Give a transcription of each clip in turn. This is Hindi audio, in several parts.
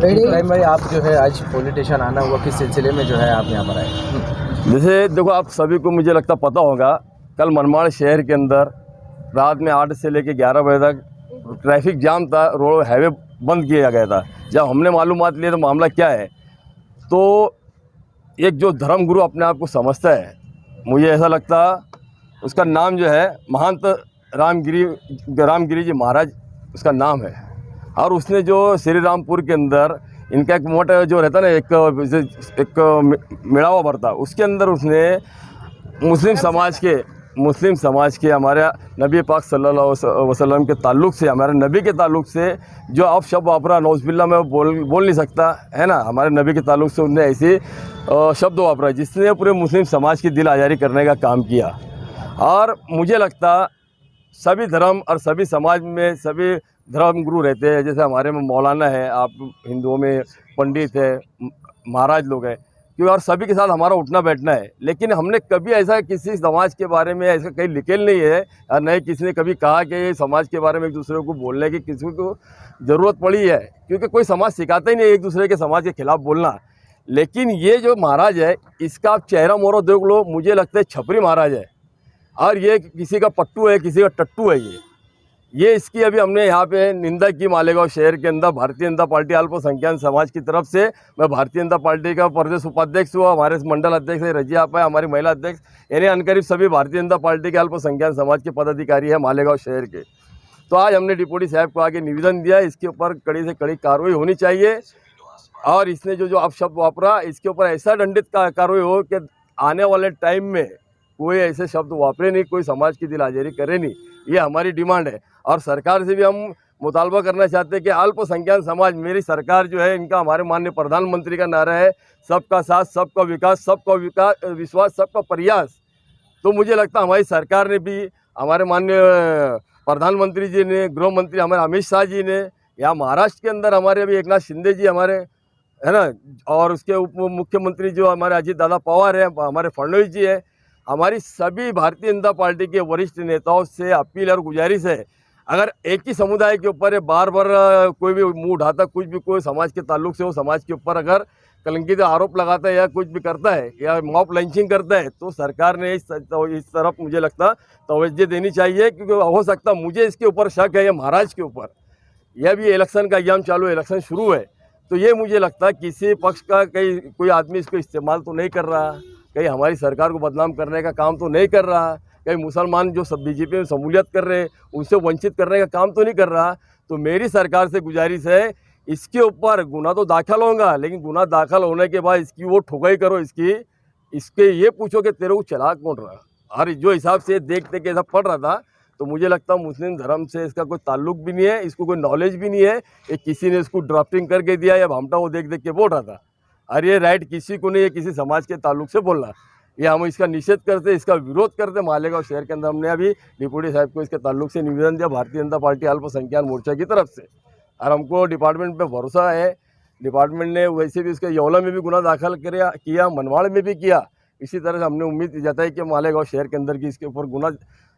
इब्राहिम भाई, आप जो है आज पॉलिटिशियन आना हुआ, किस सिलसिले में जो है आप यहाँ पर आए? जैसे देखो, आप सभी को मुझे लगता पता होगा, कल मनमाड़ शहर के अंदर रात में 8 से लेकर 11 बजे तक ट्रैफिक जाम था, रोड हाईवे बंद किया गया था। जब हमने मालूमात लिए तो मामला क्या है, तो एक जो धर्मगुरु अपने आप को समझता है, मुझे ऐसा लगता उसका नाम जो है महंत रामगिरी जी महाराज उसका नाम है। और उसने जो श्री रामपुर के अंदर इनका एक मोटा जो रहता ना, एक मेड़ावा भरता, उसके अंदर उसने मुस्लिम समाज के हमारे नबी पाक सल्लल्लाहु अलैहि वसल्लम के ताल्लुक़ से, हमारे नबी के ताल्लुक़ से जो आप शब्द वापरा, नौज़ुबिल्लाह में बोल नहीं सकता है ना, हमारे नबी के ताल्लुक़ से उन्होंने ऐसे शब्द वापरा जिसने पूरे मुस्लिम समाज की दिल आज़ारी करने का काम किया। और मुझे लगता सभी धर्म और सभी समाज में सभी धर्म गुरु रहते हैं। जैसे हमारे में मौलाना है, आप हिंदुओं में पंडित है, महाराज लोग हैं, क्योंकि और सभी के साथ हमारा उठना बैठना है। लेकिन हमने कभी ऐसा किसी समाज के बारे में ऐसा कहीं लिखेल नहीं है, और नहीं किसी ने कभी कहा कि ये समाज के बारे में एक दूसरे को बोलने की किसी को ज़रूरत पड़ी है, क्योंकि कोई समाज सिखाता ही नहीं एक दूसरे के समाज के खिलाफ बोलना। लेकिन ये जो महाराज है, इसका आप चेहरा मोहरा देख लो, मुझे लगता है छपरी महाराज है, और ये किसी का पट्टू है, किसी का टट्टू है। ये इसकी अभी हमने यहाँ पे निंदा की मालेगांव शहर के अंदर भारतीय जनता पार्टी अल्पसंख्यक समाज की तरफ से। मैं भारतीय जनता पार्टी का प्रदेश उपाध्यक्ष हुआ, हमारे मंडल अध्यक्ष है रजिया आपा है, हमारी महिला अध्यक्ष, यानी अनकरीब सभी भारतीय जनता पार्टी के अल्पसंख्यक समाज के पदाधिकारी है मालेगांव शहर के। तो आज हमने डिप्टी साहब को आगे निवेदन दिया, इसके ऊपर कड़ी से कड़ी कार्रवाई होनी चाहिए, और इसने जो अपशब्द वापरा, इसके ऊपर ऐसा दंडित कार्रवाई हो कि आने वाले टाइम में कोई ऐसे शब्द वापरे नहीं, कोई समाज की दिल आज़ारी करे नहीं। ये हमारी डिमांड है, और सरकार से भी हम मुतालबा करना चाहते हैं कि अल्पसंख्यक समाज, मेरी सरकार जो है, इनका हमारे माननीय प्रधानमंत्री का नारा है सबका साथ, सबका विकास, सबका विश्वास, सबका प्रयास। तो मुझे लगता है हमारी सरकार ने भी, हमारे माननीय प्रधानमंत्री जी ने, गृह मंत्री हमारे अमित शाह जी ने, यहाँ महाराष्ट्र के अंदर हमारे अभी एकनाथ शिंदे जी हमारे है ना, और उसके उप मुख्यमंत्री जो हमारे अजीत दादा पवार है, हमारे फडणवीस जी है, हमारी सभी भारतीय जनता पार्टी के वरिष्ठ नेताओं से अपील और गुजारिश है, अगर एक ही समुदाय के ऊपर बार बार कोई भी मुंह उठाता, कुछ भी कोई समाज के ताल्लुक से वो समाज के ऊपर अगर कलंकित आरोप लगाता है या कुछ भी करता है या मॉब लंचिंग करता है, तो सरकार ने इस तरफ मुझे लगता तवज्जो देनी चाहिए। क्योंकि हो सकता, मुझे इसके ऊपर शक है, ये महाराज के ऊपर, यह भी इलेक्शन का एग्जाम चालू है, इलेक्शन शुरू है, तो ये मुझे लगता है किसी पक्ष का कोई आदमी इसको इस्तेमाल तो नहीं कर रहा, कहीं हमारी सरकार को बदनाम करने का काम तो नहीं कर रहा, कहीं मुसलमान जो सब बीजेपी में शमूलियत कर रहे हैं उनसे वंचित करने का काम तो नहीं कर रहा। तो मेरी सरकार से गुजारिश है, इसके ऊपर गुना तो दाखिल होगा, लेकिन गुना दाखिल होने के बाद इसकी वो ठुकाई करो, इसके ये पूछो कि तेरे को चला कौन रहा। और जो हिसाब से देखते कि ऐसा पढ़ रहा था, तो मुझे लगता है मुस्लिम धर्म से इसका कोई ताल्लुक भी नहीं है, इसको कोई नॉलेज भी नहीं है, ये किसी ने इसको ड्राफ्टिंग करके दिया या भामटा वो देख देख के बोल रहा था। और ये राइट किसी को नहीं है किसी समाज के ताल्लुक से बोलना। ये हम इसका निषेध करते, इसका विरोध करते। मालेगांव शहर के अंदर हमने अभी डिप्टी साहब को इसके ताल्लुक से निवेदन दिया भारतीय जनता पार्टी अल्पसंख्यक मोर्चा की तरफ से, और हमको डिपार्टमेंट पे भरोसा है। डिपार्टमेंट ने वैसे भी इसके यौला में भी गुना दाखिल किया, मनमाड़ में भी किया। इसी तरह से हमने उम्मीद जताई कि मालेगांव शहर के अंदर की इसके ऊपर गुना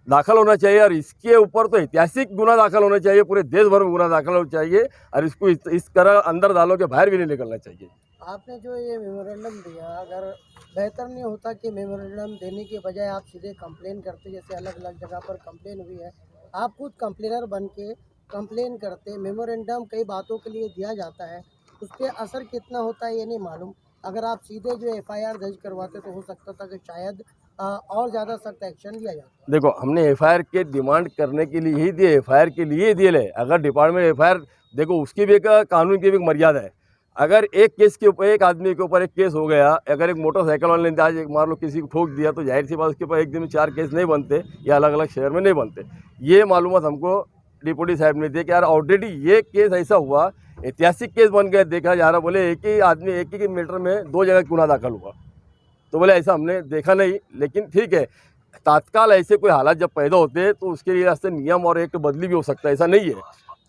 दाखिल होना चाहिए, और इसके ऊपर तो ऐतिहासिक गुना दाखिल होना चाहिए, पूरे देश भर में गुना दाखिल होना चाहिए, और इसको इस तरह अंदर डालो के बाहर भी नहीं निकलना चाहिए। आपने जो ये मेमोरेंडम दिया, अगर बेहतर नहीं होता कि मेमोरेंडम देने के बजाय आप सीधे कंप्लेन करते, जैसे अलग अलग जगह पर कंप्लेन हुई है, आप खुद कंप्लेनर बन के कंप्लेन करते। मेमोरेंडम कई बातों के लिए दिया जाता है, उसके असर कितना होता है ये नहीं मालूम। अगर आप सीधे जो FIR दर्ज करवाते तो हो सकता था कि शायद और ज़्यादा सख्त एक्शन लिया जाता। देखो, हमने FIR के डिमांड करने के लिए ही दिए, FIR के लिए ही दिए। अगर डिपार्टमेंट FIR देखो, उसकी भी एक कानून की भी एक मर्यादा है। अगर एक केस के ऊपर, एक आदमी के ऊपर एक केस हो गया, अगर एक मोटरसाइकिल वाले ने आज मान लो किसी को ठोक दिया, तो जाहिर सी बात उसके ऊपर एक दिन में 4 केस नहीं बनते, या अलग अलग शहर में नहीं बनते। ये मालूमात हमको डिप्टी साहब ने दिया कि यार ऑलरेडी ये केस ऐसा हुआ, ऐतिहासिक केस बन गया, देखा जा रहा। बोले एक ही आदमी एक ही मीटर में 2 जगह गुना दाखिल हुआ, तो बोले ऐसा हमने देखा नहीं। लेकिन ठीक है, तात्काल ऐसे कोई हालात जब पैदा होते हैं तो उसके लिए रास्ते नियम और एक्ट बदली भी हो सकता है, ऐसा नहीं है।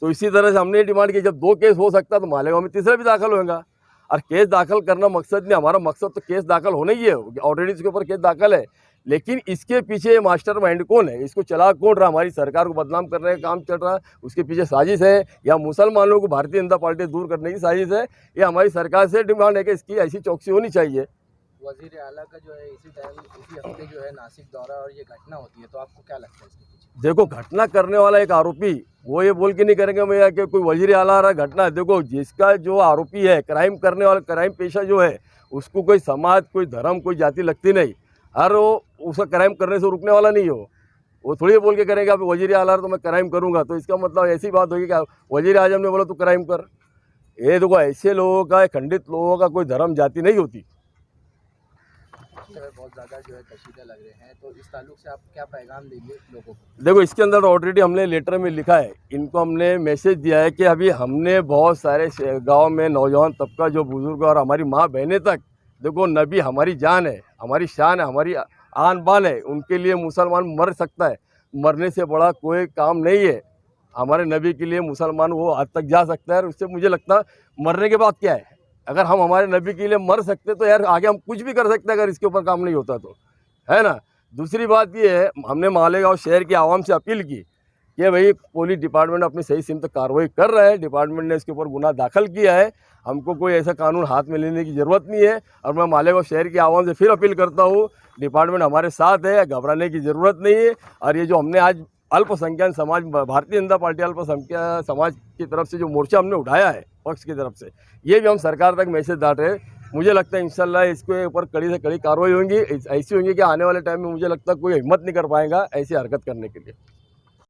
तो इसी तरह से हमने डिमांड की, जब 2 केस हो सकता है तो मालेगांव में तीसरा भी दाखिल होगा। और केस दाखिल करना मकसद नहीं, हमारा मकसद तो केस दाखिल होना ही है, ऑलरेडी इसके ऊपर केस दाखिल है। लेकिन इसके पीछे मास्टरमाइंड कौन है, इसको चला कौन रहा, हमारी सरकार को बदनाम करने का काम चल रहा है, उसके पीछे साजिश है या मुसलमानों को भारतीय जनता पार्टी दूर करने की साजिश है। ये हमारी सरकार से डिमांड है कि इसकी ऐसी चौकसी होनी चाहिए। वजीर आला का जो है इसी हफ्ते जो है नासिक दौरा और ये घटना होती है, तो आपको क्या लगता है इसके पीछे? देखो, घटना करने वाला एक आरोपी, वो ये बोल के नहीं करेंगे भैया कि कोई वजीर आला रहा घटना। देखो, जिसका जो आरोपी है, क्राइम करने वाला, क्राइम पेशा जो है, उसको कोई समाज, कोई धर्म, कोई जाति लगती नहीं। हर वो उसका क्राइम करने से रुकने वाला नहीं हो। वो थोड़ी बोल के करेगा अब वजीर आला तो मैं क्राइम करूंगा, तो इसका मतलब ऐसी बात होगी कि वजीर आजम ने बोला तू क्राइम कर। ये देखो, ऐसे लोगों का, खंडित लोगों का कोई धर्म जाति नहीं होती। बहुत ज़्यादा जो है कशीदा लग रहे हैं, तो इस ताल्लुक से आप क्या पैगाम देंगे लोगों को? देखो, इसके अंदर ऑलरेडी हमने लेटर में लिखा है, इनको हमने मैसेज दिया है कि अभी हमने बहुत सारे गांव में नौजवान तबका, जो बुजुर्ग और हमारी माँ बहनें तक, देखो नबी हमारी जान है, हमारी शान है, हमारी आन बान है, उनके लिए मुसलमान मर सकता है, मरने से बड़ा कोई काम नहीं है। हमारे नबी के लिए मुसलमान वो हद तक जा सकता है। और उससे मुझे लगता है मरने के बाद क्या है, अगर हम हमारे नबी के लिए मर सकते तो यार आगे हम कुछ भी कर सकते हैं, अगर इसके ऊपर काम नहीं होता तो, है ना। दूसरी बात ये है, हमने मालेगांव शहर की आवाम से अपील की कि भाई पुलिस डिपार्टमेंट अपनी सही सिमत कार्रवाई कर रहा है, डिपार्टमेंट ने इसके ऊपर गुनाह दाखिल किया है, हमको कोई ऐसा कानून हाथ में लेने की ज़रूरत नहीं है। और मैं मालेगांव शहर की आवाम से फिर अपील करता हूँ, डिपार्टमेंट हमारे साथ है, घबराने की ज़रूरत नहीं है। और ये जो हमने आज अल्पसंख्यक समाज, भारतीय जनता पार्टी अल्पसंख्यक समाज की तरफ से जो मोर्चा हमने उठाया है पक्ष की तरफ से, ये भी हम सरकार तक मैसेज डाल रहे हैं। मुझे लगता है इंशाल्लाह इसके ऊपर कड़ी से कड़ी कार्रवाई होंगी, ऐसी होंगी कि आने वाले टाइम में मुझे लगता है कोई हिम्मत नहीं कर पाएगा ऐसी हरकत करने के लिए।